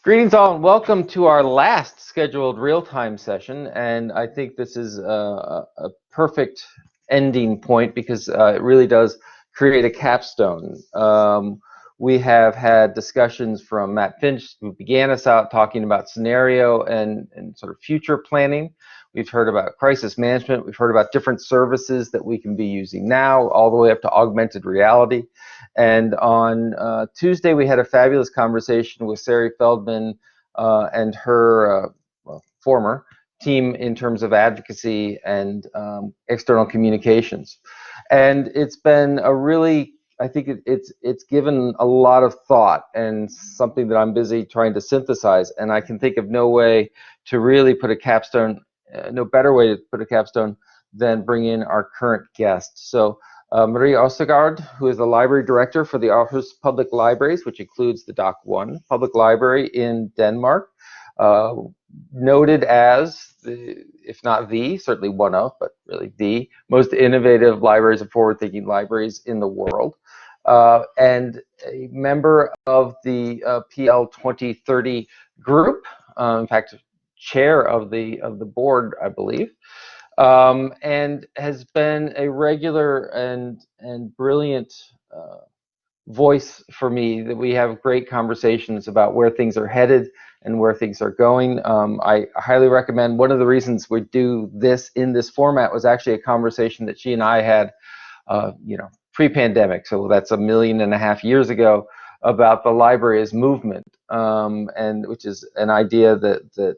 Greetings all and welcome to our last scheduled real-time session, and I think this is a perfect ending point because it really does create a capstone. We have had discussions from Matt Finch, who began us out talking about scenario and sort of future planning. We've heard about crisis management. We've heard about different services that we can be using now, all the way up to augmented reality. And on Tuesday, we had a fabulous conversation with Sari Feldman and her former team in terms of advocacy and external communications. And it's been a really, I think it's given a lot of thought and something that I'm busy trying to synthesize. And I can think of no way to really put a capstone, no better way to put a capstone than bring in our current guest. So Marie Østergård, who is the library director for the Aarhus Public Libraries, which includes the Dock 1 Public Library in Denmark, noted as, if not the, certainly one of, but really the most innovative libraries and forward-thinking libraries in the world, and a member of the PL 2030 group, in fact, chair of the board, I believe. And has been a regular and brilliant voice for me, that we have great conversations about where things are headed and where things are going. I highly recommend. One of the reasons we do this in this format was actually a conversation that she and I had, pre-pandemic, so that's 1.5 million years ago, about the library as movement, and which is an idea that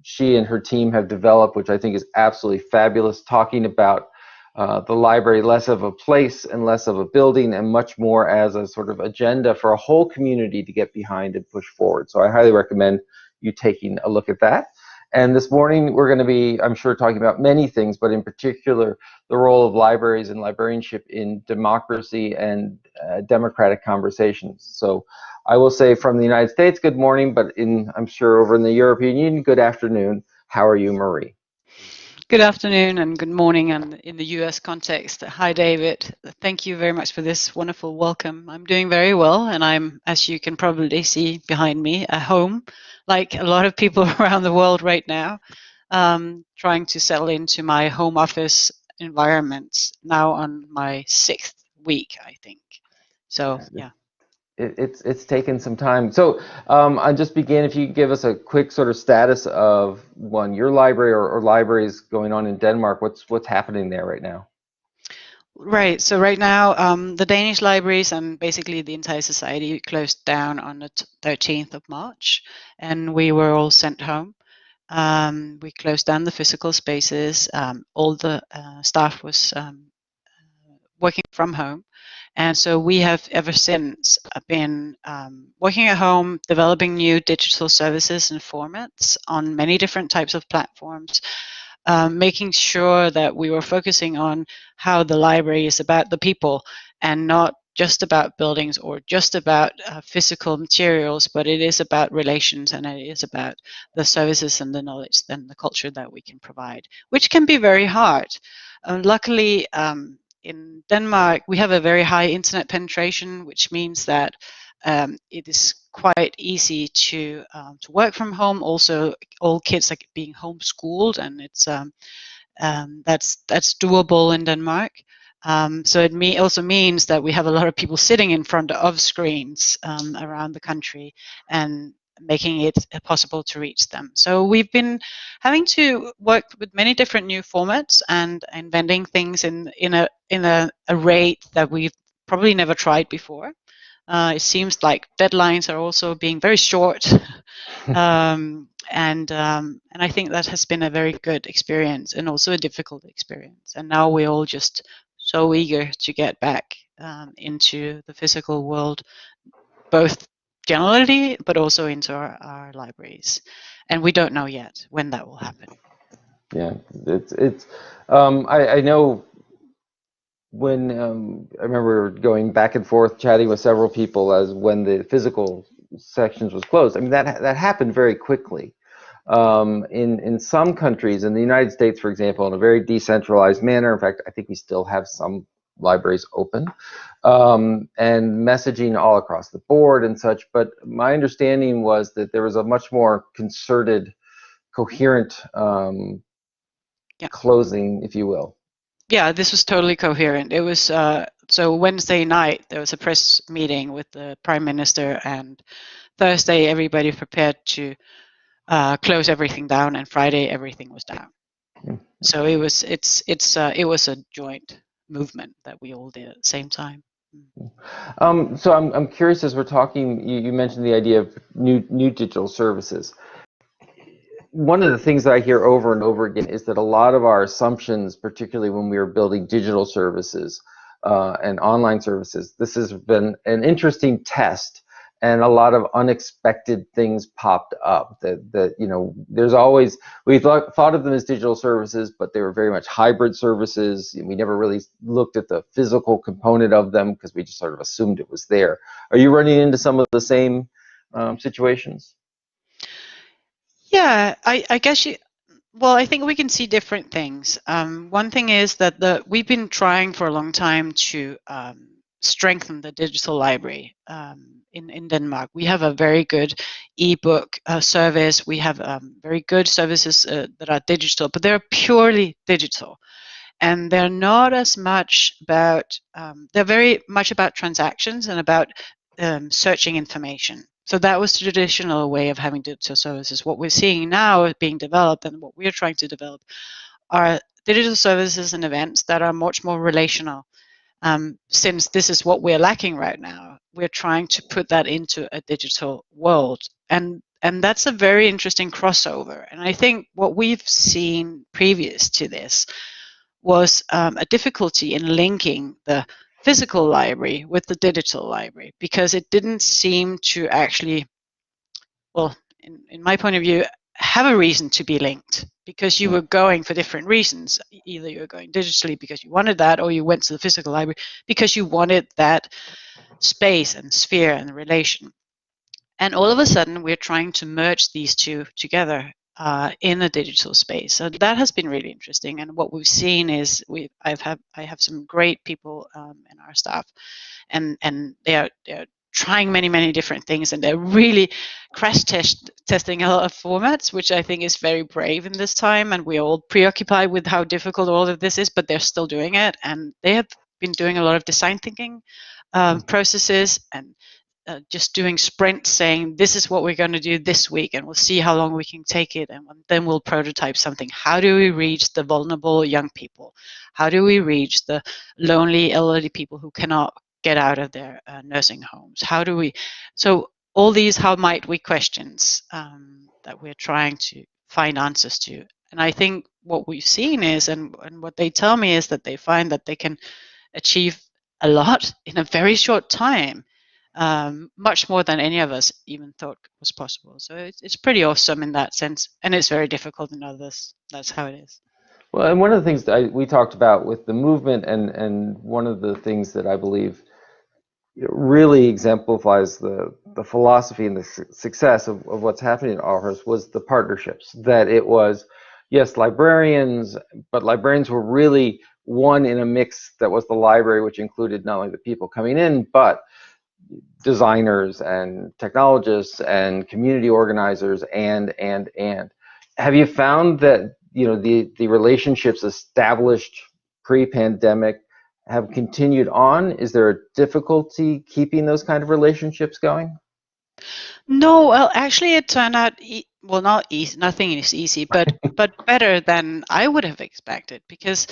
she and her team have developed, which I think is absolutely fabulous, talking about the library less of a place and less of a building and much more as a sort of agenda for a whole community to get behind and push forward. So I highly recommend you taking a look at that. And this morning we're going to be, I'm sure, talking about many things, but in particular the role of libraries and librarianship in democracy and democratic conversations. So I will say from the United States, good morning, but I'm sure over in the European Union, good afternoon. How are you, Marie? Good afternoon and good morning, and in the US context. Hi, David. Thank you very much for this wonderful welcome. I'm doing very well, and I'm, as you can probably see behind me, at home, like a lot of people around the world right now, trying to settle into my home office environment, now on my 6th week, I think. So, yeah. It's taken some time. So I'll just begin, if you could give us a quick sort of status of your library or libraries going on in Denmark. What's happening there right now? Right. So right now, the Danish libraries and basically the entire society closed down on the 13th of March, and we were all sent home. We closed down the physical spaces. All the staff was working from home. And so we have ever since been working at home, developing new digital services and formats on many different types of platforms, making sure that we were focusing on how the library is about the people and not just about buildings or just about physical materials, but it is about relations, and it is about the services and the knowledge and the culture that we can provide, which can be very hard. Luckily, in Denmark, we have a very high internet penetration, which means that it is quite easy to work from home. Also, all kids are being homeschooled, and it's that's doable in Denmark. So it also means that we have a lot of people sitting in front of screens around the country and making it possible to reach them. So we've been having to work with many different new formats and inventing things in a rate that we've probably never tried before. It seems like deadlines are also being very short, and I think that has been a very good experience and also a difficult experience. And now we're all just so eager to get back into the physical world, both generally, but also into our libraries. And we don't know yet when that will happen. Yeah, I know when I remember going back and forth chatting with several people as when the physical sections was closed. I mean, that happened very quickly. In some countries, in the United States, for example, in a very decentralized manner. In fact, I think we still have some libraries open, and messaging all across the board and such. But my understanding was that there was a much more concerted, coherent closing, if you will. Yeah, this was totally coherent. It was so Wednesday night there was a press meeting with the Prime Minister, and Thursday everybody prepared to close everything down, and Friday everything was down. So it was a joint movement that we all did at the same time. So I'm curious, as we're talking, you mentioned the idea of new digital services. One of the things that I hear over and over again is that a lot of our assumptions, particularly when we were building digital services and online services, this has been an interesting test, and a lot of unexpected things popped up. That you know, there's always, we thought of them as digital services, but they were very much hybrid services. And we never really looked at the physical component of them because we just sort of assumed it was there. Are you running into some of the same situations? Yeah, I guess well, I think we can see different things. One thing is that we've been trying for a long time to strengthen the digital library in Denmark. We have a very good ebook service. We have very good services that are digital, but they're purely digital. And they're not as much about, they're very much about transactions and about searching information. So that was the traditional way of having digital services. What we're seeing now being developed, and what we're trying to develop, are digital services and events that are much more relational. Since this is what we're lacking right now, we're trying to put that into a digital world. And that's a very interesting crossover. And I think what we've seen previous to this was a difficulty in linking the physical library with the digital library, because it didn't seem to actually, well, in my point of view, have a reason to be linked, because you were going for different reasons. Either you were going digitally because you wanted that, or you went to the physical library because you wanted that space and sphere and relation. And all of a sudden, we're trying to merge these two together in a digital space. So that has been really interesting. And what we've seen is I have some great people in our staff, and they're trying many different things, and they're really crash testing a lot of formats, which I think is very brave in this time. And we're all preoccupied with how difficult all of this is, but they're still doing it. And they have been doing a lot of design thinking processes, and just doing sprints, saying this is what we're going to do this week, and we'll see how long we can take it, and then we'll prototype something. How do we reach the vulnerable young people? How do we reach the lonely elderly people who cannot get out of their nursing homes? How do we? So all these how might we questions that we're trying to find answers to. And I think what we've seen is, and what they tell me is, that they find that they can achieve a lot in a very short time. Much more than any of us even thought was possible. So it's pretty awesome in that sense, and it's very difficult in others. That's how it is. Well, and one of the things that we talked about with the movement, and one of the things that I believe really exemplifies the philosophy and the success of what's happening at Aarhus was the partnerships. That it was, yes, librarians, but librarians were really one in a mix that was the library, which included not only the people coming in, but designers and technologists and community organizers and have you found that, you know, the relationships established pre-pandemic have continued on? Is there a difficulty keeping those kind of relationships going? No, well, actually, it turned out well, not easy. Nothing is easy, but better than I would have expected, because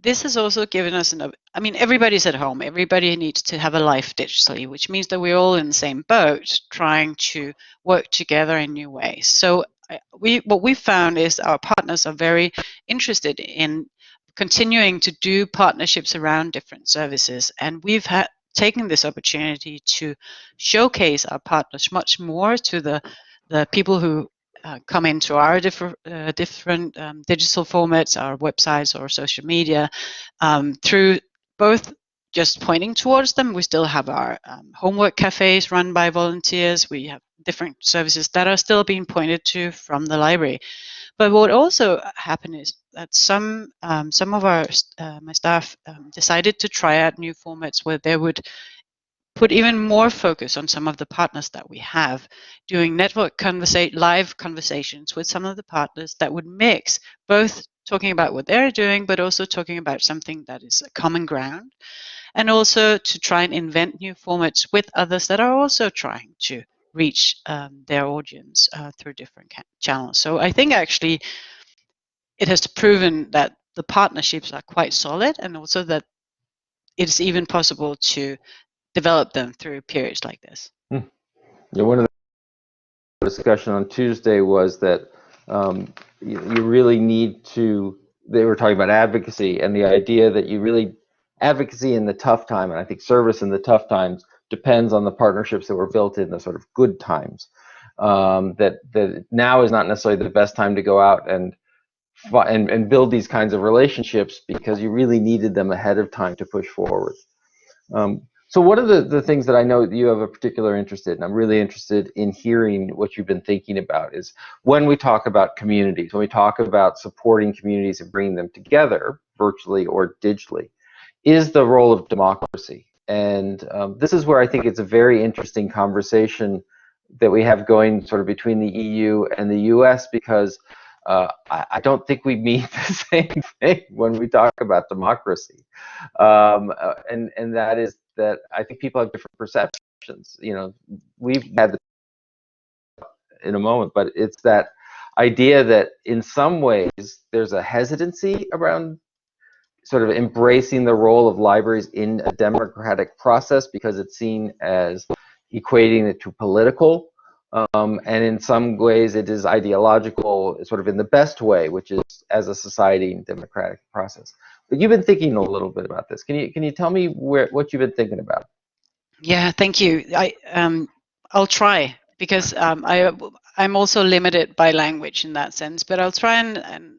this has also given us I mean, everybody's at home. Everybody needs to have a life digitally, which means that we're all in the same boat, trying to work together in new ways. So what we found is our partners are very interested in continuing to do partnerships around different services, and we've taken this opportunity to showcase our partners much more to the people who come into our different digital formats, our websites or social media, through both just pointing towards them. We still have our homework cafes run by volunteers. We have different services that are still being pointed to from the library. But what also happened is that some of our my staff decided to try out new formats where they would put even more focus on some of the partners that we have, doing live conversations with some of the partners that would mix both talking about what they're doing, but also talking about something that is a common ground, and also to try and invent new formats with others that are also trying to reach their audience through different channels. So I think actually it has proven that the partnerships are quite solid, and also that it's even possible to develop them through periods like this. Yeah, one of the discussion on Tuesday was that you really need to, they were talking about advocacy and the idea that you really, advocacy in the tough time, and I think service in the tough times depends on the partnerships that were built in the sort of good times. That now is not necessarily the best time to go out and build these kinds of relationships, because you really needed them ahead of time to push forward. So one of the things that I know that you have a particular interest in, I'm really interested in hearing what you've been thinking about, is when we talk about communities, when we talk about supporting communities and bringing them together, virtually or digitally, is the role of democracy. And this is where I think it's a very interesting conversation that we have going sort of between the EU and the US, because I don't think we mean the same thing when we talk about democracy. And that is that I think people have different perceptions. You know, we've had in a moment, but it's that idea that in some ways there's a hesitancy around sort of embracing the role of libraries in a democratic process, because it's seen as equating it to political. And in some ways it is ideological, sort of in the best way, which is as a society and democratic process. But you've been thinking a little bit about this. Can you tell me what you've been thinking about? Yeah, thank you. I'll try, because I'm also limited by language in that sense, but I'll try and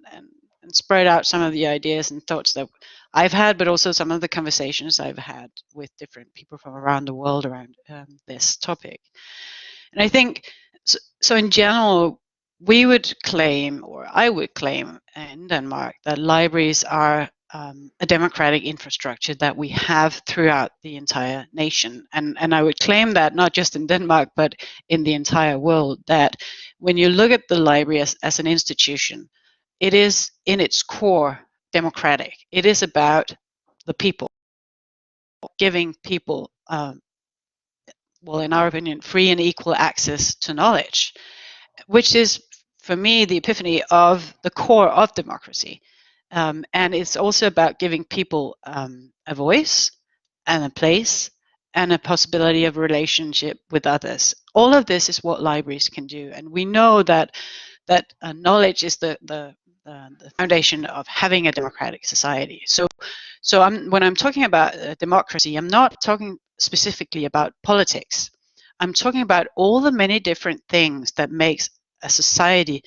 spread out some of the ideas and thoughts that I've had, but also some of the conversations I've had with different people from around the world around this topic. And I think, so in general, we would claim, or I would claim in Denmark, that libraries are a democratic infrastructure that we have throughout the entire nation. And I would claim that not just in Denmark, but in the entire world, that when you look at the library as an institution, it is in its core democratic. It is about the people, giving people, well, in our opinion, free and equal access to knowledge, which is, for me, the epiphany of the core of democracy. And it's also about giving people a voice and a place and a possibility of relationship with others. All of this is what libraries can do. And we know that knowledge is the foundation of having a democratic society. So when I'm talking about democracy, I'm not talking specifically about politics. I'm talking about all the many different things that makes a society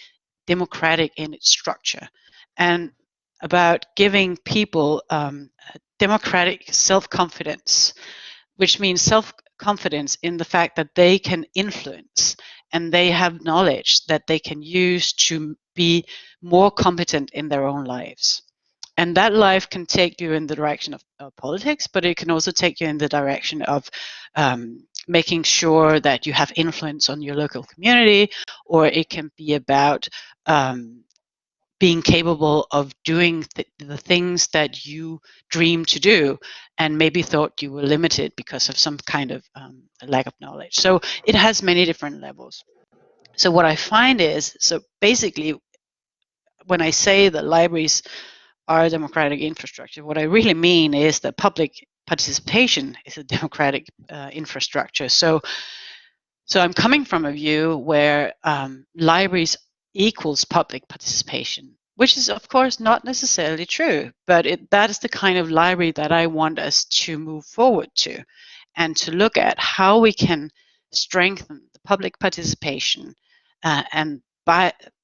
democratic in its structure, and about giving people democratic self-confidence, which means self-confidence in the fact that they can influence and they have knowledge that they can use to be more competent in their own lives. And that life can take you in the direction of politics, but it can also take you in the direction of making sure that you have influence on your local community, or it can be about being capable of doing the things that you dream to do and maybe thought you were limited because of some kind of lack of knowledge. So it has many different levels. So what I find is, so basically, when I say that libraries are a democratic infrastructure, what I really mean is that public participation is a democratic infrastructure. So I'm coming from a view where libraries equals public participation, which is of course not necessarily true, but that is the kind of library that I want us to move forward to, and to look at how we can strengthen the public participation and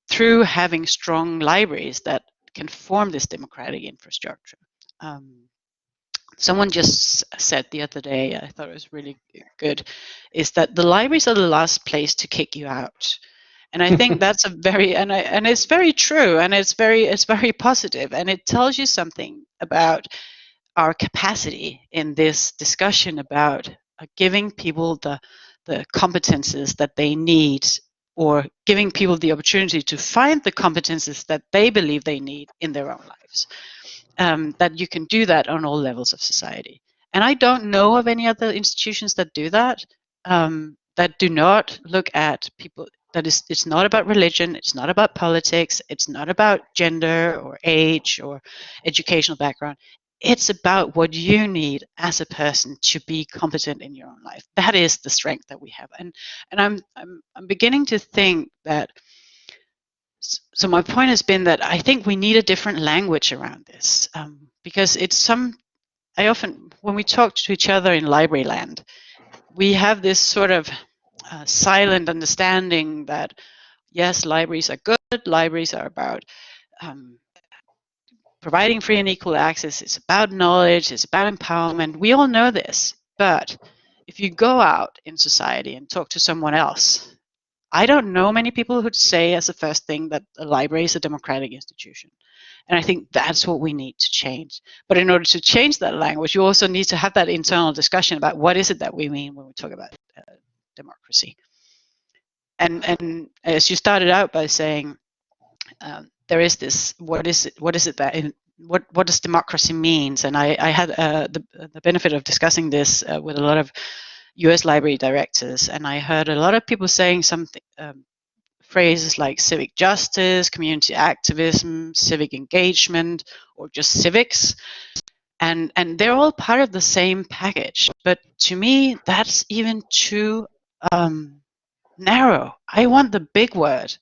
through having strong libraries that can form this democratic infrastructure. Someone just said the other day, I thought it was really good, is that the libraries are the last place to kick you out. And I think that's a very, and it's very true, and it's very positive, and it tells you something about our capacity in this discussion about giving people the competences that they need, or giving people the opportunity to find the competences that they believe they need in their own lives. That you can do that on all levels of society. And I don't know of any other institutions that do that, that do not look at people. It's not about religion, it's not about politics, it's not about gender or age or educational background. It's about what you need as a person to be competent in your own life. That is the strength that we have. And I'm beginning to think that, so my point has been that I think we need a different language around this, because I often, when we talk to each other in library land, we have this sort of silent understanding that, yes, libraries are good, libraries are about providing free and equal access, it's about knowledge, it's about empowerment. We all know this, but if you go out in society and talk to someone else, I don't know many people who'd say as the first thing that a library is a democratic institution. And I think that's what we need to change. But in order to change that language, you also need to have that internal discussion about what is it that we mean when we talk about democracy. And as you started out by saying, there is this, what is it that, what does democracy means? And I had the benefit of discussing this with a lot of US library directors, and I heard a lot of people saying something, phrases like civic justice, community activism, civic engagement, or just civics. And they're all part of the same package. But to me, that's even too narrow. I want the big word.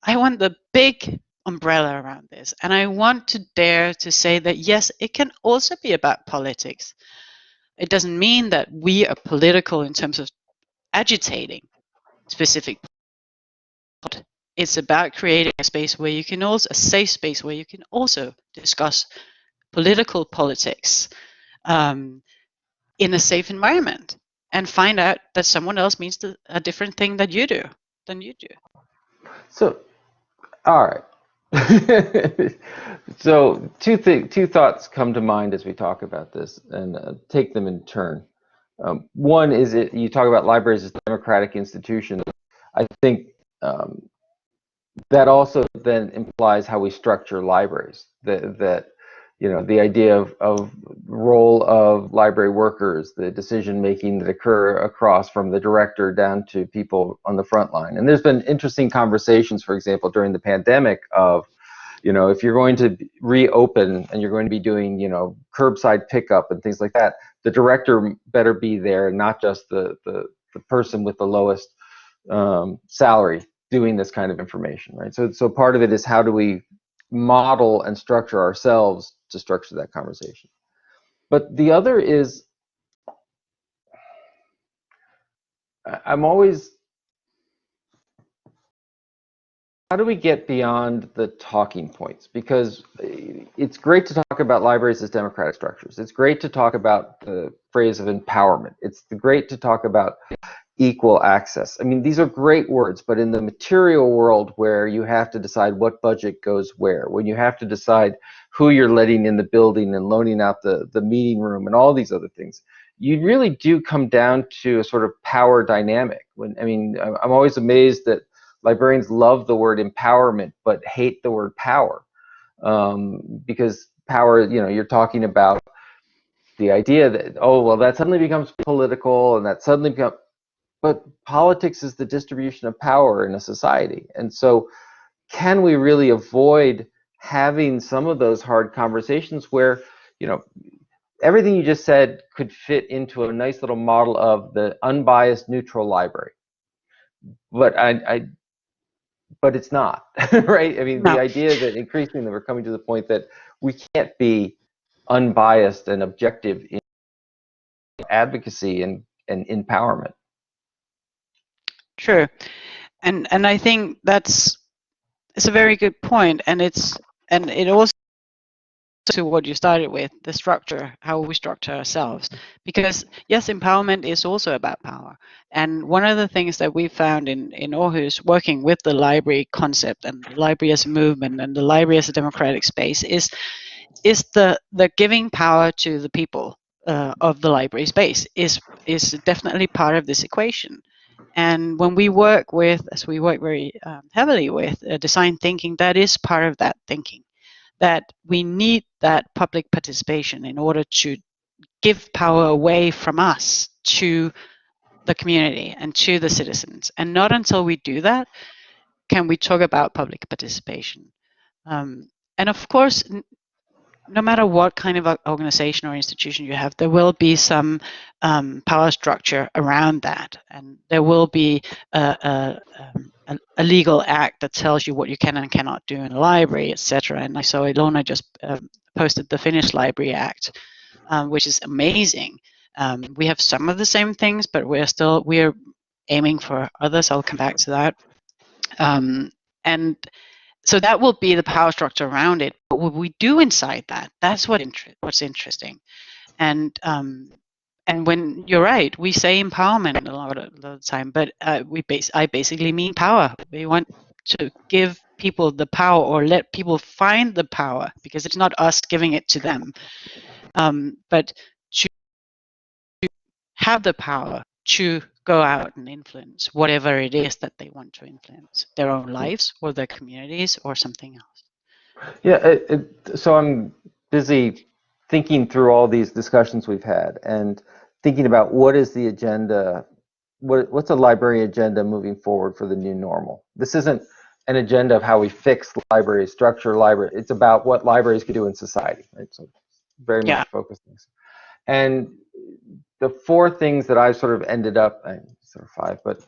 I want the big umbrella around this. And I want to dare to say that, yes, it can also be about politics. It doesn't mean that we are political in terms of agitating specific. It's about creating a space where you can also, a safe space where you can also discuss political politics in a safe environment, and find out that someone else means a different thing than you do. So, all right. So two thoughts come to mind as we talk about this, and take them in turn. One is, you talk about libraries as democratic institutions. I think that also then implies how we structure libraries. That you know, the idea of role of library workers, the decision making that occur across from the director down to people on the front line. And there's been interesting conversations, for example, during the pandemic of, you know, if you're going to reopen and you're going to be doing, you know, curbside pickup and things like that, the director better be there, not just the person with the lowest salary doing this kind of information, right? So part of it is, how do we model and structure ourselves to structure that conversation? But the other is, I'm always, how do we get beyond the talking points? Because it's great to talk about libraries as democratic structures. It's great to talk about the phrase of empowerment. It's great to talk about equal access. I mean, these are great words, but in the material world, where you have to decide what budget goes where, when you have to decide who you're letting in the building and loaning out the meeting room and all these other things, you really do come down to a sort of power dynamic. I mean, I'm always amazed that librarians love the word empowerment but hate the word power, because power, you know, you're talking about the idea that, oh, well, that suddenly becomes political, and that suddenly becomes, but politics is the distribution of power in a society. And so can we really avoid having some of those hard conversations where, you know, everything you just said could fit into a nice little model of the unbiased neutral library, but but it's not, right? I mean, No. the idea that increasingly we're coming to the point that we can't be unbiased and objective in advocacy and empowerment. True. And I think it's a very good point, and it also to what you started with, the structure, how we structure ourselves. Because yes, empowerment is also about power. And one of the things that we found in Aarhus, working with the library concept and the library as a movement and the library as a democratic space, is the giving power to the people of the library space is definitely part of this equation. And when we work with, as we work very heavily with design thinking, that is part of that thinking, that we need that public participation in order to give power away from us to the community and to the citizens. And not until we do that can we talk about public participation. And of course, no matter what kind of organization or institution you have, there will be some power structure around that, and there will be a legal act that tells you what you can and cannot do in a library, etc. And I saw Ilona just posted the Finnish Library Act, which is amazing. We have some of the same things, but we're aiming for others. I'll come back to that. And so that will be the power structure around it. But what we do inside that, that's what's interesting. And when you're right, we say empowerment a lot of the time, but I basically mean power. We want to give people the power, or let people find the power, because it's not us giving it to them, but to have the power to go out and influence whatever it is that they want to influence, their own lives or their communities or something else. Yeah, so I'm busy thinking through all these discussions we've had and thinking about what is the agenda, what's a library agenda moving forward for the new normal. This isn't an agenda of how we fix library structure, library. It's about what libraries could do in society, right? So very much focused on this. And the four things that I've sort of ended up, sort of five, but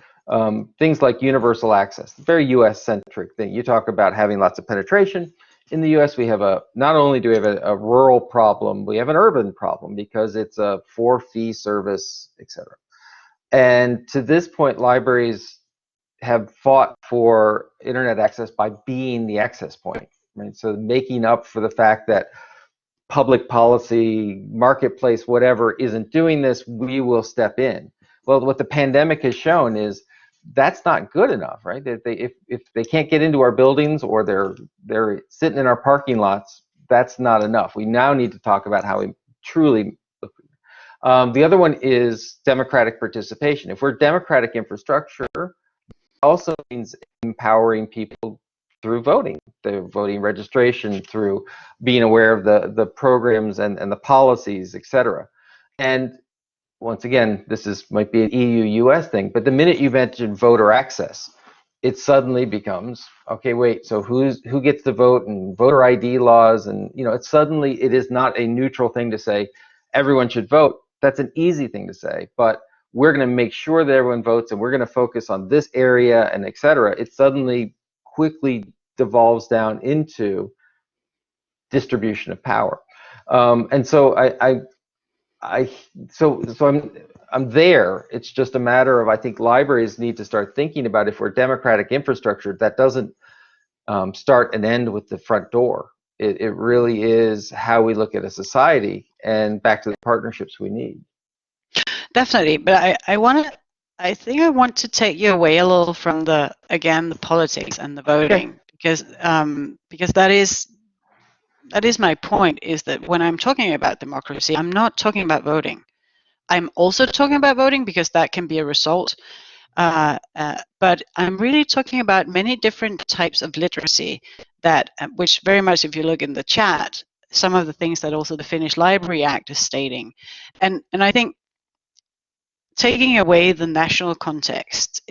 things like universal access, very US-centric thing. You talk about having lots of penetration. In the US, we have not only do we have a rural problem, we have an urban problem because it's a for-fee service, etc. And to this point, libraries have fought for internet access by being the access point, right? So making up for the fact that public policy, marketplace, whatever, isn't doing this, we will step in. Well, what the pandemic has shown is that's not good enough, right? If they can't get into our buildings or they're sitting in our parking lots, that's not enough. We now need to talk about how we truly. The other one is democratic participation. If we're democratic infrastructure, it also means empowering people through voting, the voting registration, through being aware of the programs and the policies, etc. And once again, might be an EU-US thing, but the minute you mention voter access, it suddenly becomes, okay, wait, so who gets to vote, and voter ID laws, and it is not a neutral thing to say everyone should vote. That's an easy thing to say, but we're going to make sure that everyone votes, and we're going to focus on this area, and etc. It suddenly quickly devolves down into distribution of power, and so I'm there. It's just a matter of, I think libraries need to start thinking about, if we're democratic infrastructure, that doesn't start and end with the front door. It really is how we look at a society, and back to the partnerships we need. Definitely, but I think I want to take you away a little from the politics and the voting, because that is my point, is that when I'm talking about democracy, I'm not talking about voting. I'm also talking about voting because that can be a result, but I'm really talking about many different types of literacy that, which very much, if you look in the chat, some of the things that also the Finnish Library Act is stating, and I think taking away the national context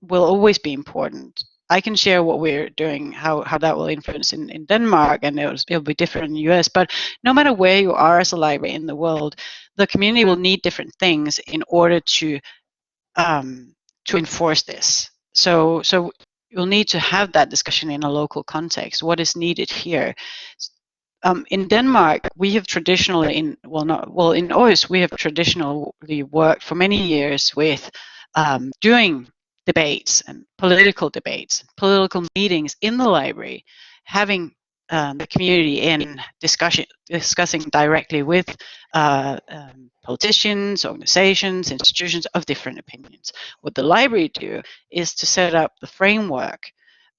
will always be important. I can share what we're doing, how that will influence in Denmark, and it'll be different in the US. But no matter where you are as a library in the world, the community will need different things in order to enforce this. So you'll need to have that discussion in a local context. What is needed here? In Denmark, we have traditionally, in Aarhus, we have traditionally worked for many years with doing debates and political meetings in the library, having the community in discussing directly with politicians, organizations, institutions of different opinions. What the library do is to set up the framework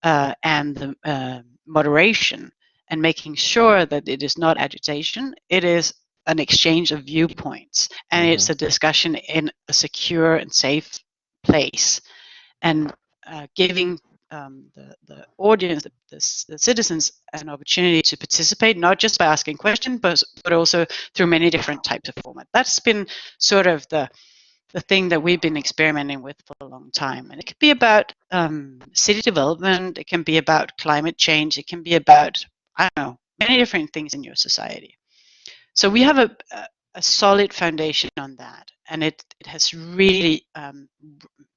and the moderation, and making sure that it is not agitation, it is an exchange of viewpoints, and it's a discussion in a secure and safe place, and giving the audience, the citizens, an opportunity to participate, not just by asking questions, but also through many different types of format. That's been sort of the thing that we've been experimenting with for a long time. And it could be about city development, it can be about climate change, it can be about, I don't know, many different things in your society. So we have a solid foundation on that, and it has really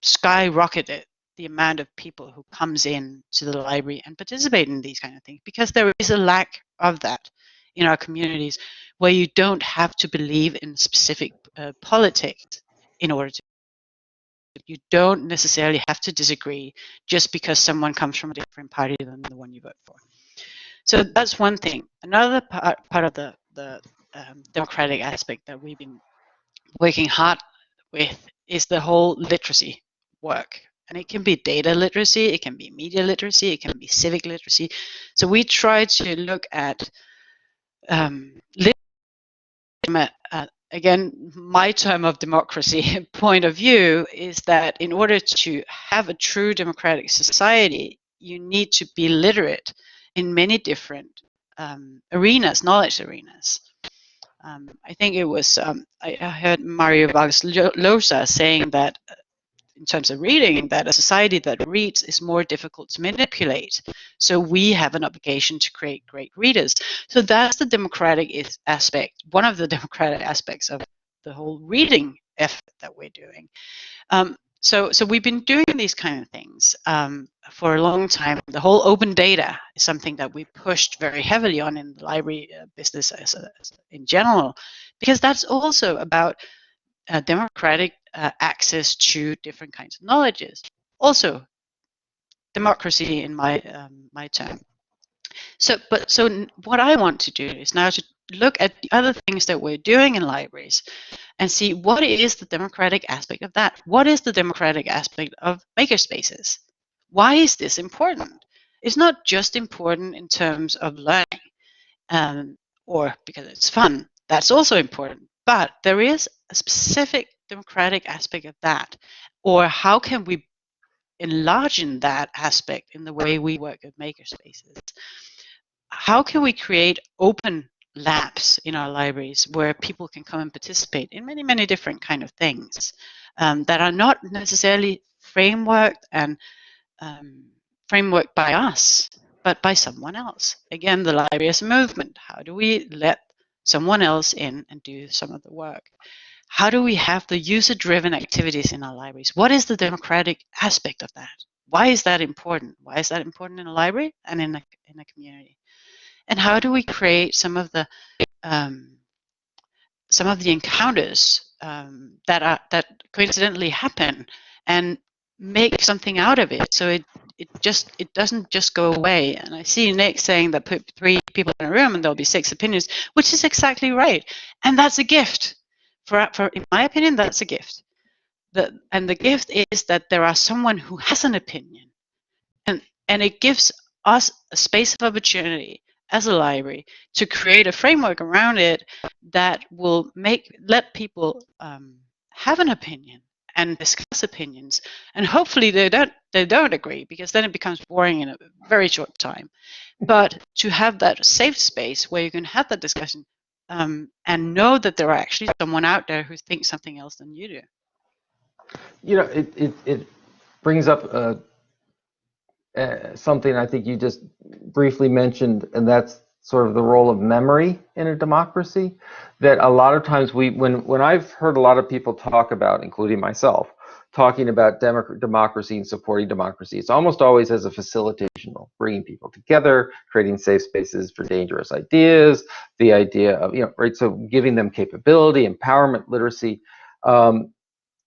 skyrocketed the amount of people who comes in to the library and participate in these kind of things, because there is a lack of that in our communities, where you don't have to believe in specific politics in order to. You don't necessarily have to disagree just because someone comes from a different party than the one you vote for. So that's one thing. Another part of the democratic aspect that we've been working hard with is the whole literacy work. And it can be data literacy, it can be media literacy, it can be civic literacy. So we try to look at again, my term of democracy point of view is that in order to have a true democratic society, you need to be literate in many different arenas, knowledge arenas. I think it was, I heard Mario Vargas Llosa saying that in terms of reading, that a society that reads is more difficult to manipulate. So we have an obligation to create great readers. So that's the democratic aspect, one of the democratic aspects of the whole reading effort that we're doing. So we've been doing these kind of things for a long time. The whole open data is something that we pushed very heavily on in the library business in general, because that's also about democratic access to different kinds of knowledges. Also, democracy in my my term. So what I want to do is now to look at the other things that we're doing in libraries and see what is the democratic aspect of that. What is the democratic aspect of makerspaces? Why is this important? It's not just important in terms of learning or because it's fun. That's also important. But there is a specific democratic aspect of that. Or how can we enlarge in that aspect in the way we work with makerspaces? How can we create open labs in our libraries where people can come and participate in many, many different kind of things that are not necessarily frameworked and frameworked by us, but by someone else? Again, the library as a movement. How do we let someone else in and do some of the work? How do we have the user-driven activities in our libraries? What is the democratic aspect of that? Why is that important? Why is that important in a library and in a community? And how do we create some of the encounters that coincidentally happen and make something out of it, so it doesn't just go away? And I see Nick saying that put 3 people in a room and there'll be 6 opinions, which is exactly right, and that's a gift. For in my opinion, that's a gift. And the gift is that there are someone who has an opinion, and it gives us a space of opportunity as a library to create a framework around it that will let people have an opinion and discuss opinions, and hopefully they don't agree, because then it becomes boring in a very short time. But to have that safe space where you can have that discussion and know that there are actually someone out there who thinks something else than you do. You know, it brings up something I think you just briefly mentioned, and that's sort of the role of memory in a democracy. That a lot of times when I've heard a lot of people talk about, including myself, talking about democracy and supporting democracy, it's almost always as a facilitation role, bringing people together, creating safe spaces for dangerous ideas, the idea of, right, so giving them capability, empowerment, literacy.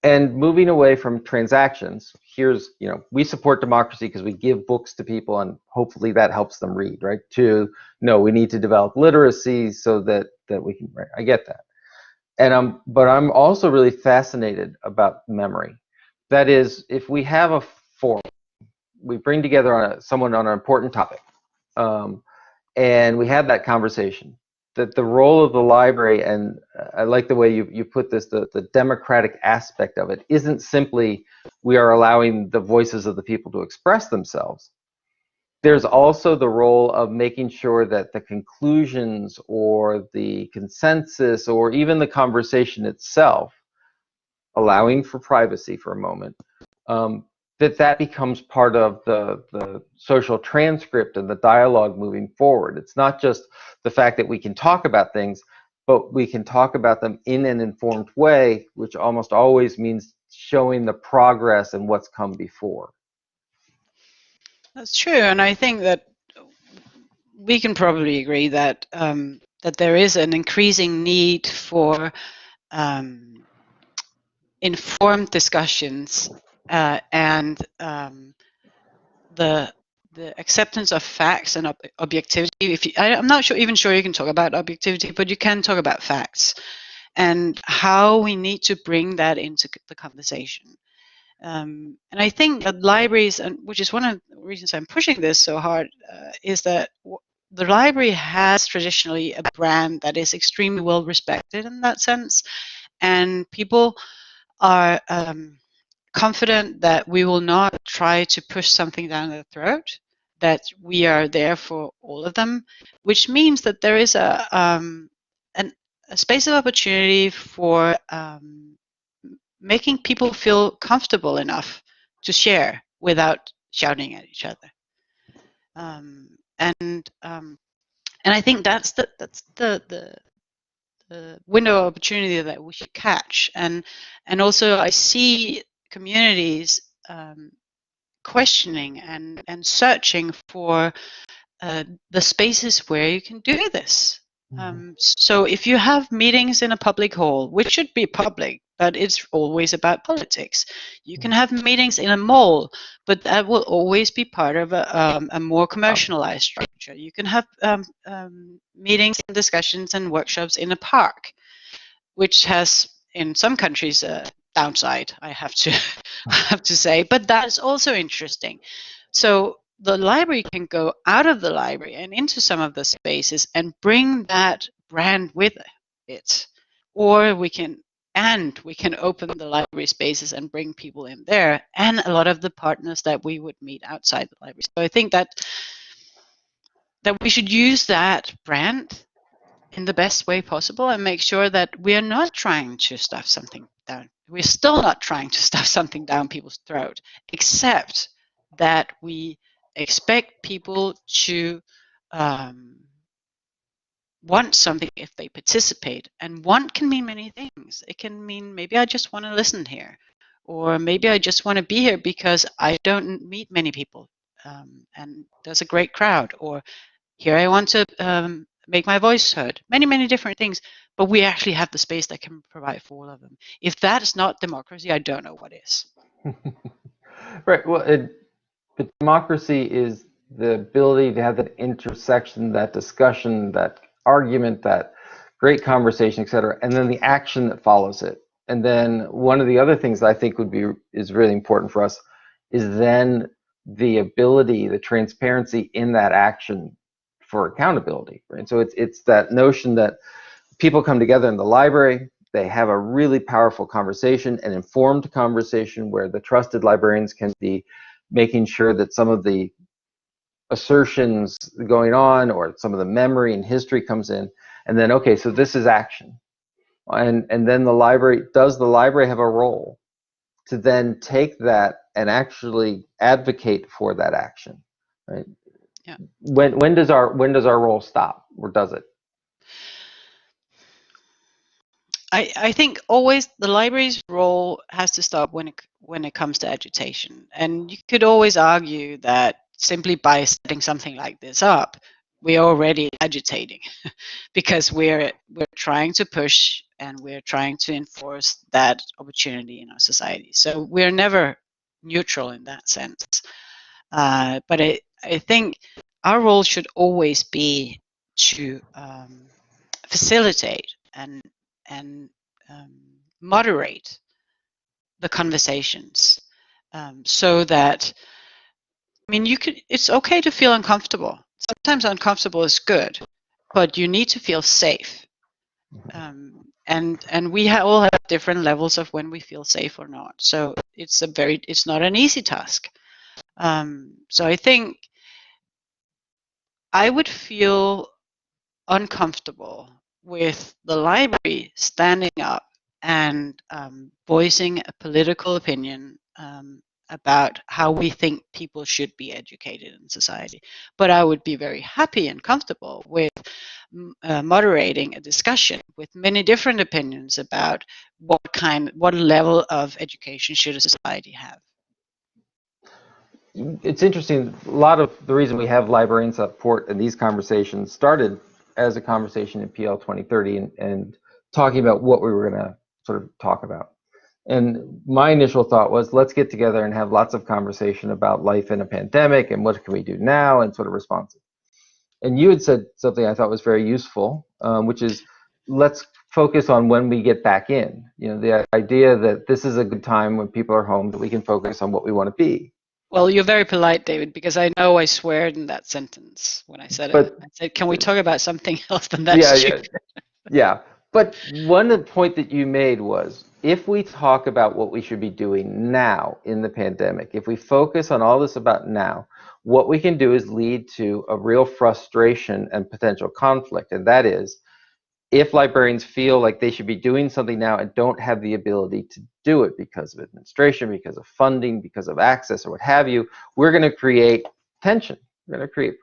And moving away from transactions, here's, we support democracy because we give books to people and hopefully that helps them read, right? To, no, we need to develop literacy so that we can, right? I get that. But I'm also really fascinated about memory. That is, if we have a forum, we bring together someone on an important topic, and we have that conversation, that the role of the library, and I like the way you put this, the democratic aspect of it, isn't simply we are allowing the voices of the people to express themselves. There's also the role of making sure that the conclusions or the consensus or even the conversation itself, allowing for privacy for a moment, that becomes part of the social transcript and the dialogue moving forward. It's not just the fact that we can talk about things, but we can talk about them in an informed way, which almost always means showing the progress and what's come before. That's true, and I think that we can probably agree that that there is an increasing need for informed discussions and the acceptance of facts and objectivity. I'm not even sure you can talk about objectivity, but you can talk about facts and how we need to bring that into the conversation. And I think that libraries, and which is one of the reasons I'm pushing this so hard, is that the library has traditionally a brand that is extremely well respected in that sense, and people are confident that we will not try to push something down their throat, that we are there for all of them, which means that there is a space of opportunity for making people feel comfortable enough to share without shouting at each other. And I think that's the window of opportunity that we should catch. And also I see communities questioning and searching for the spaces where you can do this. So if you have meetings in a public hall, which should be public, but it's always about politics. You can have meetings in a mall, but that will always be part of a more commercialized structure. You can have meetings and discussions and workshops in a park, which has, in some countries, a downside, I have to say, but that is also interesting. So the library can go out of the library and into some of the spaces and bring that brand with it. Or we can open the library spaces and bring people in there, and a lot of the partners that we would meet outside the library. So I think that we should use that brand in the best way possible and make sure that we are not trying to stuff something down. We're still not trying to stuff something down people's throat, except that we expect people to want something if they participate. And want can mean many things. It can mean maybe I just want to listen here, or maybe I just want to be here because I don't meet many people and there's a great crowd, or here I want to make my voice heard. Many different things, but we actually have the space that can provide for all of them. If that is not democracy, I don't know what is. Right. Well, but democracy is the ability to have that intersection, that discussion, that argument, that great conversation, etc., and then the action that follows it. And then one of the other things that I think is really important for us is then the ability, the transparency in that action for accountability. Right. So it's that notion that people come together in the library, they have a really powerful conversation, an informed conversation where the trusted librarians can be making sure that some of the assertions going on or some of the memory and history comes in, and then, okay, so this is action. And then the library have a role to then take that and actually advocate for that action, right? Yeah. When does our role stop, or does it? I think always the library's role has to stop when it comes to agitation. And you could always argue that simply by setting something like this up, we're already agitating because we're trying to push and we're trying to enforce that opportunity in our society. So we're never neutral in that sense. But I think our role should always be to facilitate and moderate the conversations, so that, I mean, it's okay to feel uncomfortable. Sometimes uncomfortable is good, but you need to feel safe. And we all have different levels of when we feel safe or not. So it's not an easy task. So I think I would feel uncomfortable with the library standing up and voicing a political opinion about how we think people should be educated in society. But I would be very happy and comfortable with moderating a discussion with many different opinions about what level of education should a society have. It's interesting. A lot of the reason we have librarian support and these conversations started as a conversation in PL 2030 and talking about what we were going to sort of talk about. And my initial thought was, let's get together and have lots of conversation about life in a pandemic and what can we do now and sort of responses. And you had said something I thought was very useful, which is, let's focus on when we get back in. You know, the idea that this is a good time when people are home that we can focus on what we want to be. Well, you're very polite, David, because I know I swear in that sentence when I said it. I said, can we talk about something else than that? Yeah. But one point that you made was, if we talk about what we should be doing now in the pandemic, if we focus on all this about now, what we can do is lead to a real frustration and potential conflict. And that is, if librarians feel like they should be doing something now and don't have the ability to do it because of administration, because of funding, because of access, or what have you, we're going to create tension. We're going to create.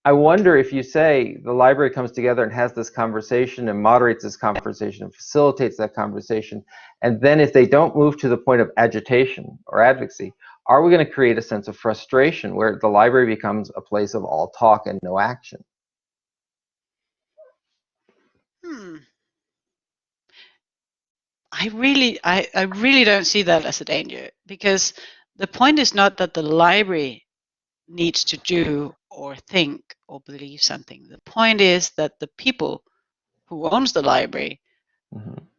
I wonder if you say the library comes together and has this conversation and moderates this conversation and facilitates that conversation, and then if they don't move to the point of agitation or advocacy, are we going to create a sense of frustration where the library becomes a place of all talk and no action? I really don't see that as a danger, because the point is not that the library needs to do or think or believe something. The point is that the people who owns the library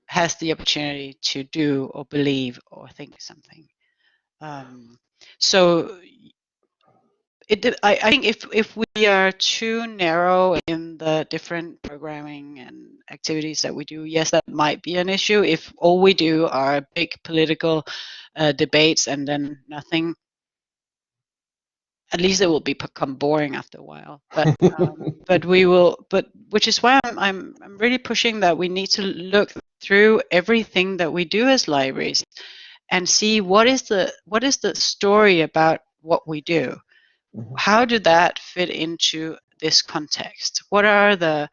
has the opportunity to do or believe or think something. So I think if we are too narrow in the different programming and activities that we do, yes, that might be an issue. If all we do are big political debates and then nothing, at least it will become boring after a while. But we will. But which is why I'm really pushing that we need to look through everything that we do as libraries and see what is the story about what we do. How did that fit into this context? What are the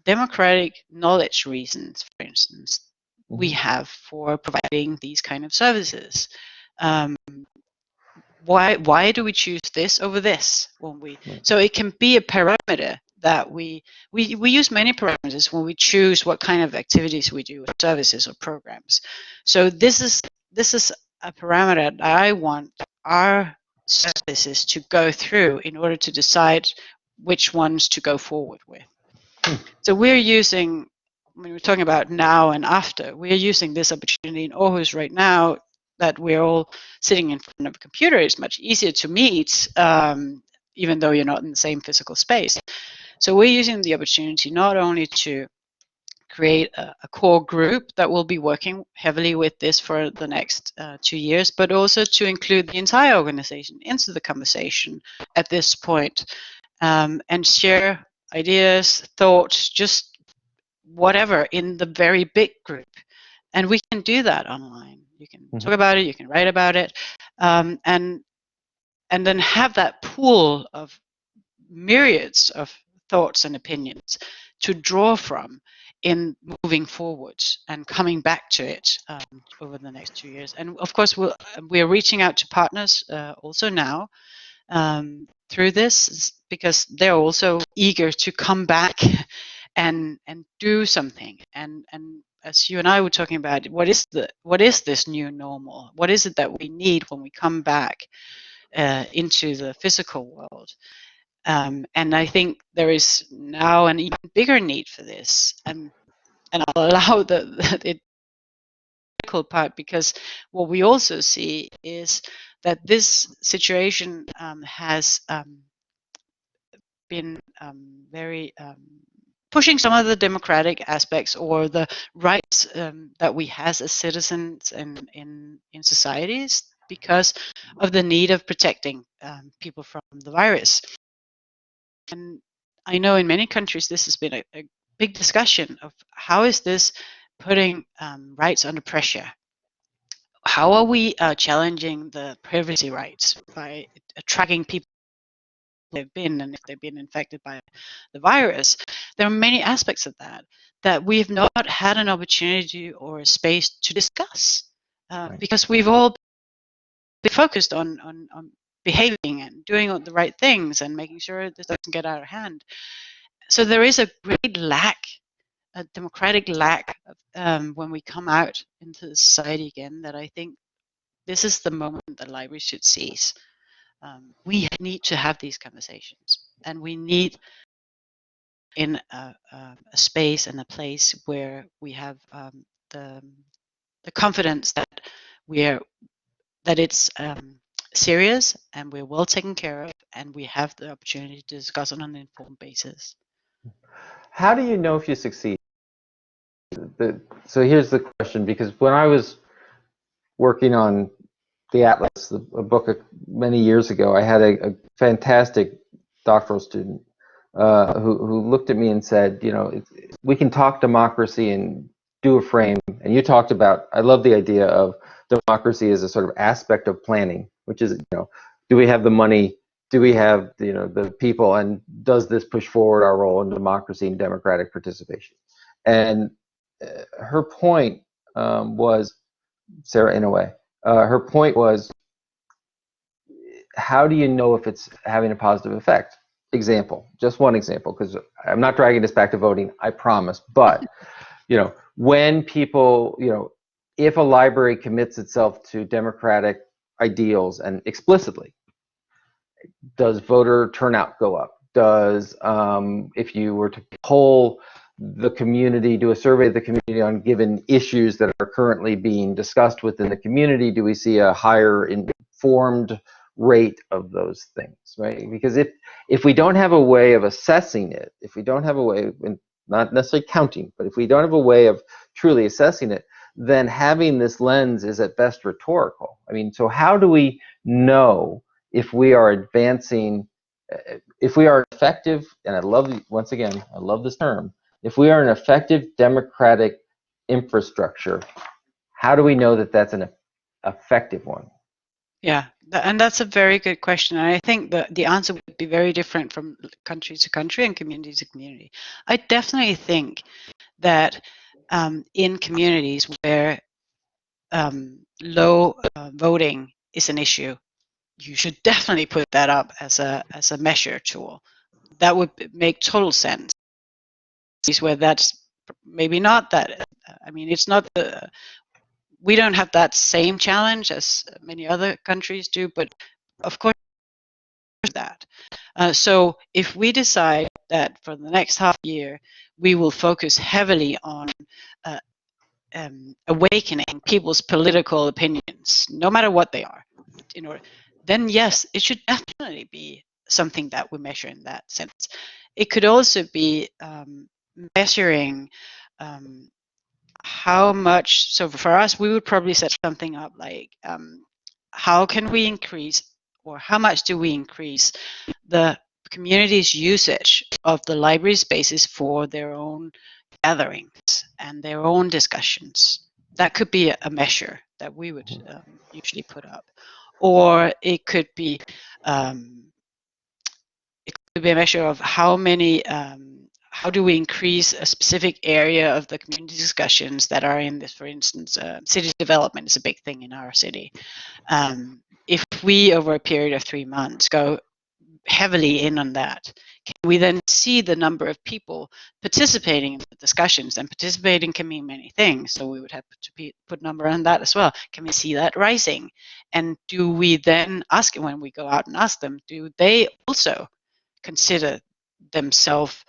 democratic knowledge reasons, for instance, we have for providing these kind of services? Why do we choose this over this when we? So it can be a parameter that we use many parameters when we choose what kind of activities we do, services or programs. So this is a parameter that I want our services to go through in order to decide which ones to go forward with. So we're using, when we're talking about now and after, we're using this opportunity in Aarhus right now that we're all sitting in front of a computer. It's much easier to meet, even though you're not in the same physical space. So we're using the opportunity not only to create a core group that will be working heavily with this for the next 2 years, but also to include the entire organization into the conversation at this point, and share ideas, thoughts, just whatever in the very big group. And we can do that online. You can talk about it, you can write about it, and then have that pool of myriads of thoughts and opinions to draw from in moving forwards and coming back to it over the next 2 years. And of course, we're reaching out to partners also now through this, because they're also eager to come back and do something. And as you and I were talking about, what is this new normal? What is it that we need when we come back into the physical world? And I think there is now an even bigger need for this. And I'll allow the part, because what we also see is that this situation has been very pushing some of the democratic aspects or the rights that we have as citizens in societies, because of the need of protecting people from the virus. And I know in many countries this has been a big discussion of how is this putting rights under pressure. How are we challenging the privacy rights by tracking people they've been, and if they've been infected by the virus? There are many aspects of that we've not had an opportunity or a space to discuss, Right. because we've all been focused on behaving and doing all the right things and making sure this doesn't get out of hand. So there is a great lack, a democratic lack of, when we come out into the society again, that I think this is the moment that libraries should seize. We need to have these conversations, and we need in a space and a place where we have the confidence that it's serious and we're well taken care of, and we have the opportunity to discuss on an informed basis. How do you know if you succeed? So here's the question, because when I was working on the Atlas, a book many years ago, I had a fantastic doctoral student who looked at me and said, you know, we can talk democracy and do a frame. And you talked about, I love the idea of democracy as a sort of aspect of planning, which is, you know, do we have the money? Do we have, you know, the people? And does this push forward our role in democracy and democratic participation? And her point was, Sarah, in a way, her point was, how do you know if it's having a positive effect? Example, just one example, because I'm not dragging this back to voting, I promise. But, you know, when people, you know, if a library commits itself to democratic ideals and explicitly, does voter turnout go up? Does, if you were to poll the community, do a survey of the community on given issues that are currently being discussed within the community, do we see a higher informed rate of those things, right? Because if we don't have a way of assessing it, if we don't have a way of, not necessarily counting, but if we don't have a way of truly assessing it, then having this lens is at best rhetorical. I mean, so how do we know if we are advancing, if we are effective, and I love, once again, I love this term, if we are an effective democratic infrastructure, how do we know that that's an effective one? Yeah, and that's a very good question. And I think the answer would be very different from country to country and community to community. I definitely think that in communities where low voting is an issue, you should definitely put that up as a measure tool. That would make total sense. Where that's maybe not that. I mean, it's not the. We don't have that same challenge as many other countries do, but of course that. So if we decide that for the next half year we will focus heavily on awakening people's political opinions, no matter what they are, then yes, it should definitely be something that we measure in that sense. It could also be measuring how much. So for us, we would probably set something up like how can we increase, or how much do we increase the community's usage of the library spaces for their own gatherings and their own discussions. That could be a measure that we would usually put up, or it could be a measure of how many. How do we increase a specific area of the community discussions that are in this? For instance, city development is a big thing in our city. If we, over a period of 3 months, go heavily in on that. Can we then see the number of people participating in the discussions? And participating can mean many things, so we would have to put number on that as well. Can we see that rising? And do we then ask, when we go out and ask them, do they also consider themselves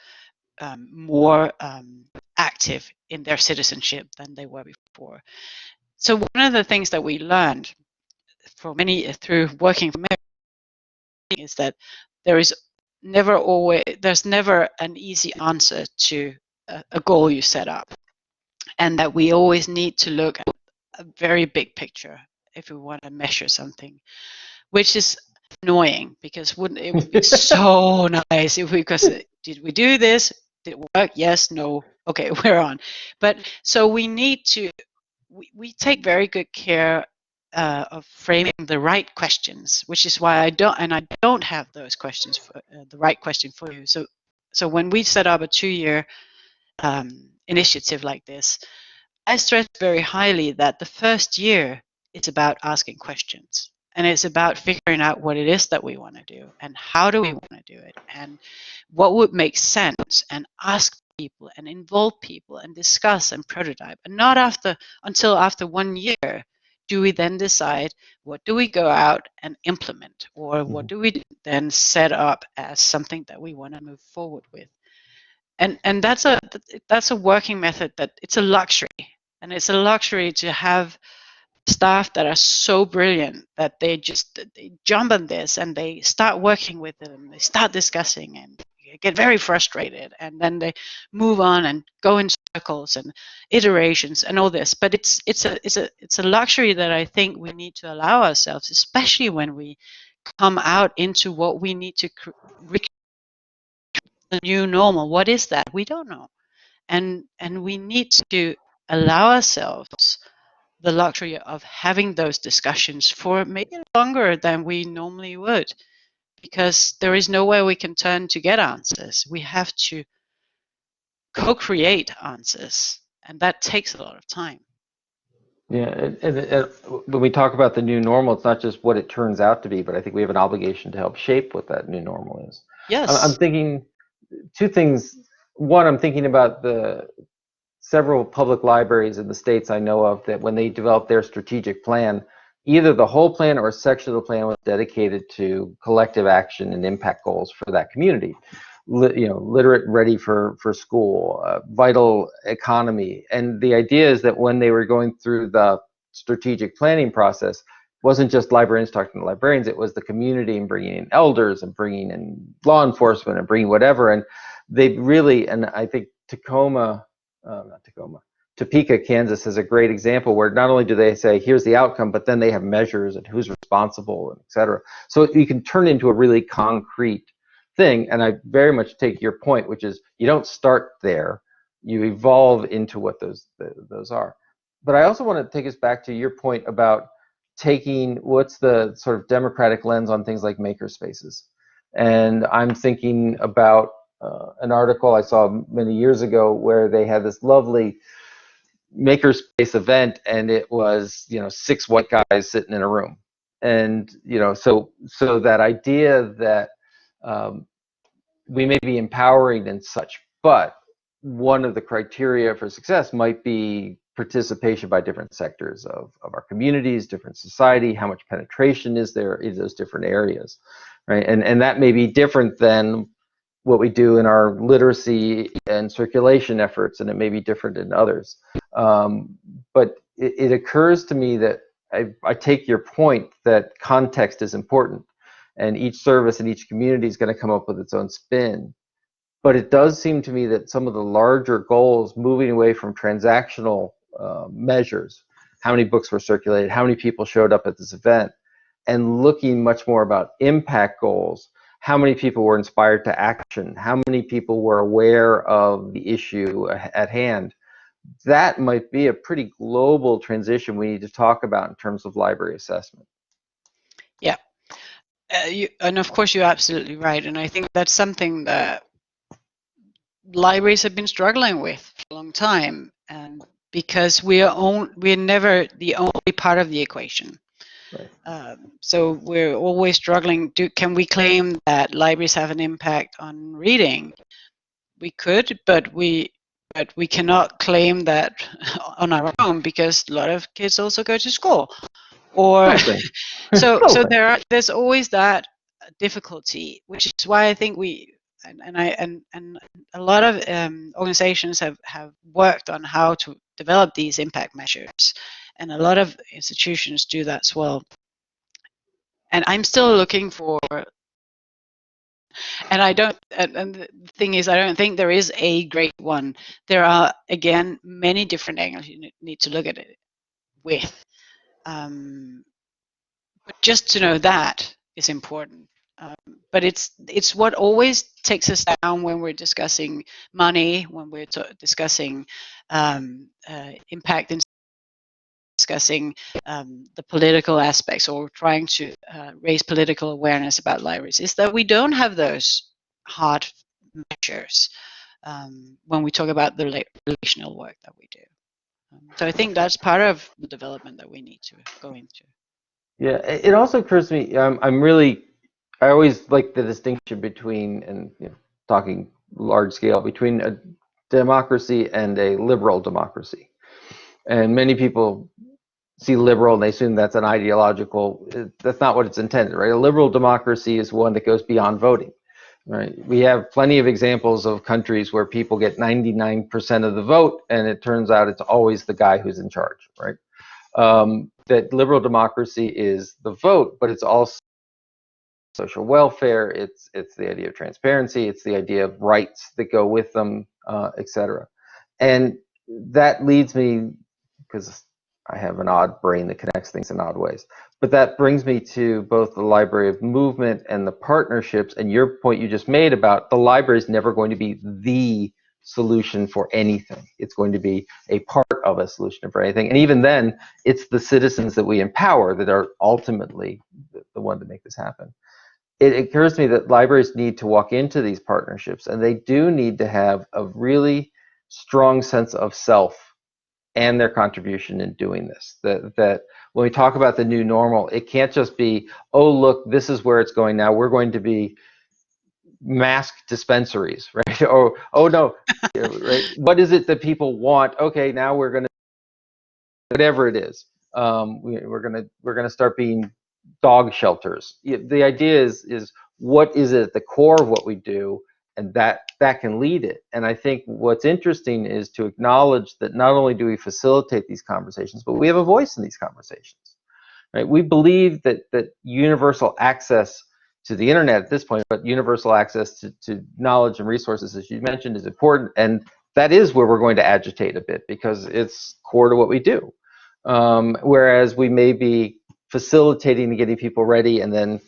more active in their citizenship than they were before? So one of the things that we learned through working for many is that there's never an easy answer to a goal you set up, and that we always need to look at a very big picture if we want to measure something, which is annoying, because it would be so nice if did we do this? Did it work? Yes, no, okay, we're on. But so we need to, we take very good care of framing the right questions, which is why I don't have those questions for the right question for you. So when we set up a 2-year initiative like this, I stress very highly that the first year it's about asking questions, and it's about figuring out what it is that we want to do and how do we want to do it and what would make sense, and ask people and involve people and discuss and prototype. And not until after 1 year do we then decide what do we go out and implement, or what do we then set up as something that we want to move forward with. And that's a working method that it's a luxury, and it's a luxury to have staff that are so brilliant that they jump on this and they start working with it and they start discussing and get very frustrated, and then they move on and go in circles and iterations and all this. But it's a luxury that I think we need to allow ourselves, especially when we come out into what we need to the new normal. What is that? We don't know, and we need to allow ourselves the luxury of having those discussions for maybe longer than we normally would, because there is nowhere we can turn to get answers. We have to co-create answers, and that takes a lot of time. Yeah, and when we talk about the new normal, it's not just what it turns out to be, but I think we have an obligation to help shape what that new normal is. Yes. I'm thinking two things. One, I'm thinking about the several public libraries in the states I know of that when they developed their strategic plan, either the whole plan or a section of the plan was dedicated to collective action and impact goals for that community. Literate, ready for school, vital economy. And the idea is that when they were going through the strategic planning process, it wasn't just librarians talking to librarians, it was the community and bringing in elders and bringing in law enforcement and bringing whatever. And they really, and I think Topeka, Kansas is a great example where not only do they say, here's the outcome, but then they have measures and who's responsible, and et cetera. So you can turn into a really concrete thing. And I very much take your point, which is you don't start there, you evolve into what those are. But I also want to take us back to your point about taking what's the sort of democratic lens on things like makerspaces. And I'm thinking about an article I saw many years ago where they had this lovely makerspace event, and it was 6 white guys sitting in a room, and so that idea that we may be empowering and such, but one of the criteria for success might be participation by different sectors of our communities, different society, how much penetration is there in those different areas, right? And that may be different than what we do in our literacy and circulation efforts, and it may be different in others. But it occurs to me that I take your point that context is important, and each service and each community is going to come up with its own spin. But it does seem to me that some of the larger goals, moving away from transactional measures, how many books were circulated, how many people showed up at this event, and looking much more about impact goals, how many people were inspired to action, how many people were aware of the issue at hand, that might be a pretty global transition we need to talk about in terms of library assessment. Yeah. And of course, you're absolutely right. And I think that's something that libraries have been struggling with for a long time, and because we're never the only part of the equation. Right. So we're always struggling. Can we claim that libraries have an impact on reading? We could, but we cannot claim that on our own, because a lot of kids also go to school. Or Totally. so Totally. there's always that difficulty, which is why I think we and a lot of organizations have worked on how to develop these impact measures, and a lot of institutions do that as well. And I'm still looking for, and I don't, and the thing is, I don't think there is a great one. There are, again, many different angles you need to look at it with. But just to know that is important. But it's what always takes us down when we're discussing money, when we're discussing impact, and discussing the political aspects, or trying to raise political awareness about libraries, is that we don't have those hard measures when we talk about the relational work that we do. So I think that's part of the development that we need to go into. Yeah, it also occurs to me, I always like the distinction between, and talking large scale, between a democracy and a liberal democracy. And many people see liberal and they assume that's an ideological, that's not what it's intended, right? A liberal democracy is one that goes beyond voting, right? We have plenty of examples of countries where people get 99% of the vote, and it turns out it's always the guy who's in charge, right? That liberal democracy is the vote, but it's also social welfare. It's the idea of transparency. It's the idea of rights that go with them, etc. And that leads me, because I have an odd brain that connects things in odd ways, but that brings me to both the Library of Movement and the partnerships, and your point you just made about the library is never going to be the solution for anything. It's going to be a part of a solution for anything. And even then, it's the citizens that we empower that are ultimately the one to make this happen. It occurs to me that libraries need to walk into these partnerships, and they do need to have a really strong sense of self and their contribution in doing this. That when we talk about the new normal, it can't just be, oh, look, this is where it's going now. We're going to be mask dispensaries, right? Or, oh, no, right? What is it that people want? Okay, now we're going to, whatever it is, we're going to start being dog shelters. The idea is what is it at the core of what we do, and that can lead it. And I think what's interesting is to acknowledge that not only do we facilitate these conversations, but we have a voice in these conversations, right? We believe that universal access to the internet at this point, but universal access to knowledge and resources, as you mentioned, is important. And that is where we're going to agitate a bit, because it's core to what we do. Whereas we may be facilitating and getting people ready, and then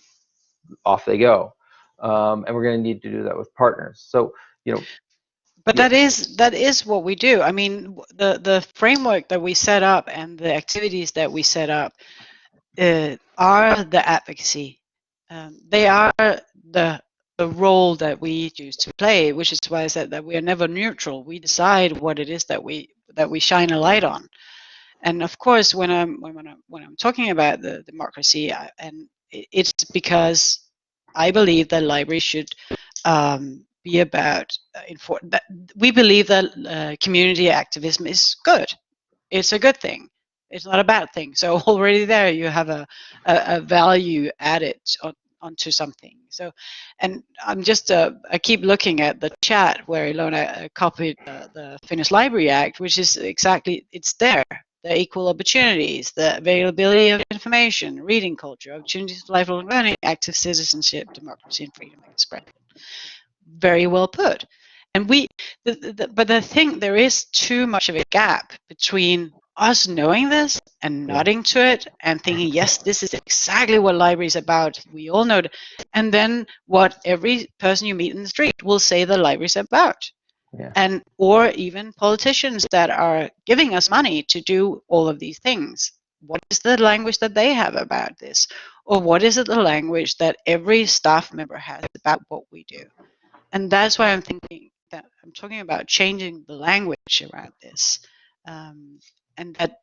off they go. And we're going to need to do that with partners. So, But yeah, that is what we do. I mean, the framework that we set up and the activities that we set up are the advocacy. They are the role that we choose to play, which is why I said that we are never neutral. We decide what it is that we shine a light on. And of course, when I'm talking about the democracy, and it's because I believe that libraries should be about that. We believe that community activism is good. It's a good thing. It's not a bad thing. So already there you have a value added onto something. So, and I'm just I keep looking at the chat where Ilona copied the Finnish Library Act, which is exactly, it's there. The equal opportunities, the availability of information, reading culture, opportunities for lifelong learning, active citizenship, democracy, and freedom of expression. Very well put. And but the thing, there is too much of a gap between us knowing this and nodding to it and thinking, yes, this is exactly what library is about. We all know it. And then what every person you meet in the street will say the library is about. Yeah. And or even politicians that are giving us money to do all of these things. What is the language that they have about this? Or what is it the language that every staff member has about what we do? And that's why I'm thinking that I'm talking about changing the language around this, and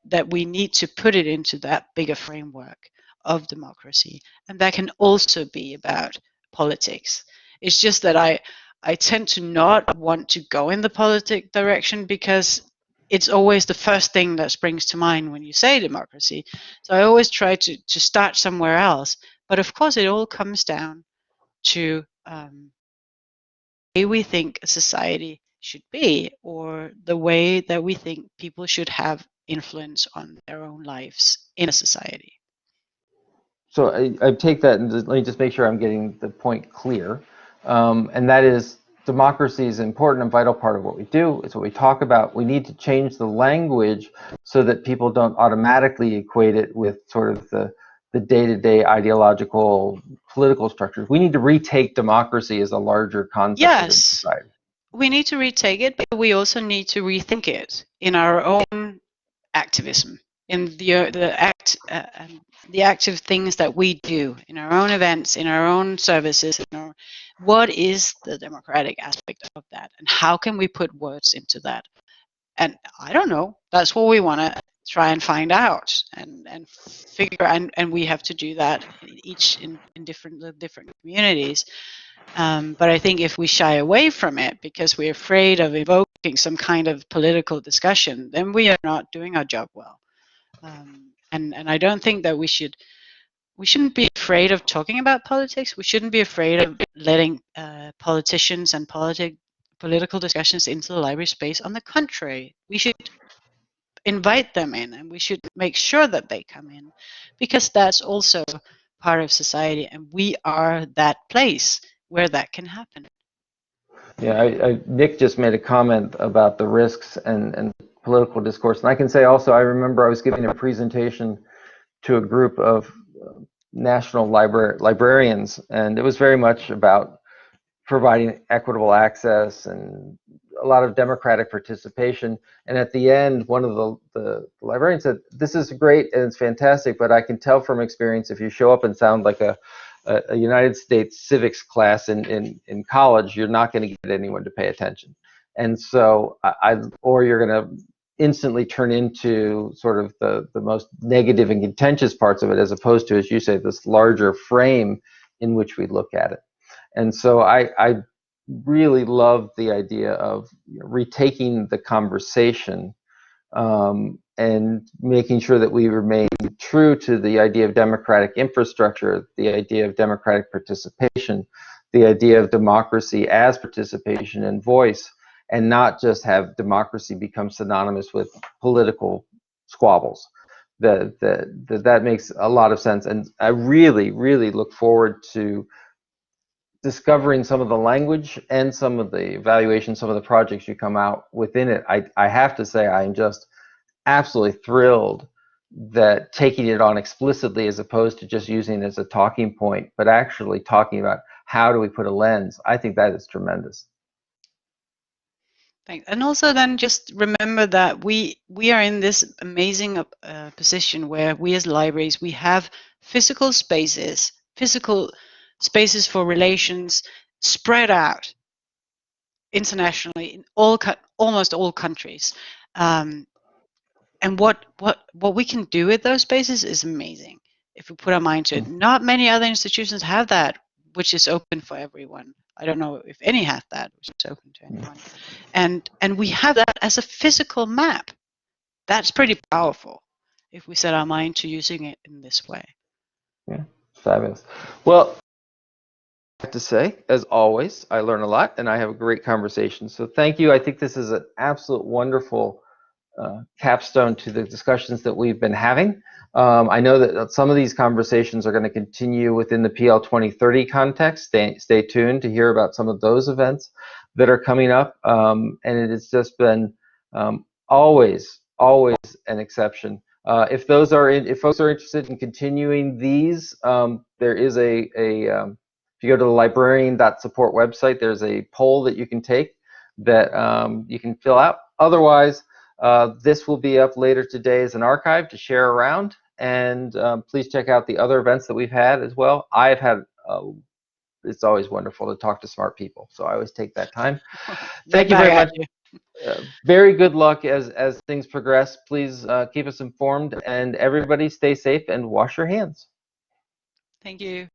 that we need to put it into that bigger framework of democracy, and that can also be about politics. It's just that I tend to not want to go in the politic direction because it's always the first thing that springs to mind when you say democracy. So I always try to start somewhere else. But of course, it all comes down to the way we think a society should be, or the way that we think people should have influence on their own lives in a society. So I take that, and let me just make sure I'm getting the point clear. And that is, democracy is an important and vital part of what we do. It's what we talk about. We need to change the language so that people don't automatically equate it with sort of the day-to-day ideological political structures. We need to retake democracy as a larger concept within Yes, society. we need to retake it, but we also need to rethink it in our own activism, in the active things that we do in our own events, in our own services. What is the democratic aspect of that, and how can we put words into that? And I don't know. That's what we want to try and find out and figure. And we have to do that each in different communities. But I think if we shy away from it because we're afraid of evoking some kind of political discussion, then we are not doing our job well. And I don't think that we shouldn't be afraid of talking about politics. We shouldn't be afraid of letting politicians and political discussions into the library space. On the contrary, we should invite them in, and we should make sure that they come in, because that's also part of society, and we are that place where that can happen. Yeah, Nick just made a comment about the risks and political discourse, and I can say also, I remember I was giving a presentation to a group of national librarians, and it was very much about providing equitable access and a lot of democratic participation. And at the end, one of the librarians said, "This is great and it's fantastic, but I can tell from experience if you show up and sound like a United States civics class in college, you're not going to get anyone to pay attention. And so or you're going to instantly turn into sort of the most negative and contentious parts of it, as opposed to, as you say, this larger frame in which we look at it." And so I really love the idea of retaking the conversation and making sure that we remain true to the idea of democratic infrastructure, the idea of democratic participation, the idea of democracy as participation and voice, and not just have democracy become synonymous with political squabbles. That makes a lot of sense, and I really, really look forward to discovering some of the language and some of the evaluation, some of the projects you come out within it. I have to say, I'm just absolutely thrilled that taking it on explicitly, as opposed to just using it as a talking point, but actually talking about how do we put a lens, I think that is tremendous. Thanks. And also then just remember that we are in this amazing position where we as libraries, we have physical spaces for relations spread out internationally in almost all countries. And what we can do with those spaces is amazing if we put our mind to it. Not many other institutions have that, which is open for everyone. I don't know if any have that, which is open to anyone. And we have that as a physical map. That's pretty powerful if we set our mind to using it in this way. Yeah, fabulous. Well, I have to say, as always, I learn a lot and I have a great conversation. So thank you. I think this is an absolute wonderful capstone to the discussions that we've been having. I know that some of these conversations are going to continue within the PL 2030 context. Stay tuned to hear about some of those events that are coming up. And it has just been always an exception. If folks are interested in continuing these, there is if you go to the librarian.support website, there's a poll that you can take that you can fill out. Otherwise, this will be up later today as an archive to share around, and please check out the other events that we've had as well. I've had, it's always wonderful to talk to smart people, so I always take that time. Thank you very much. Very good luck as things progress. Please keep us informed, and everybody stay safe and wash your hands. Thank you.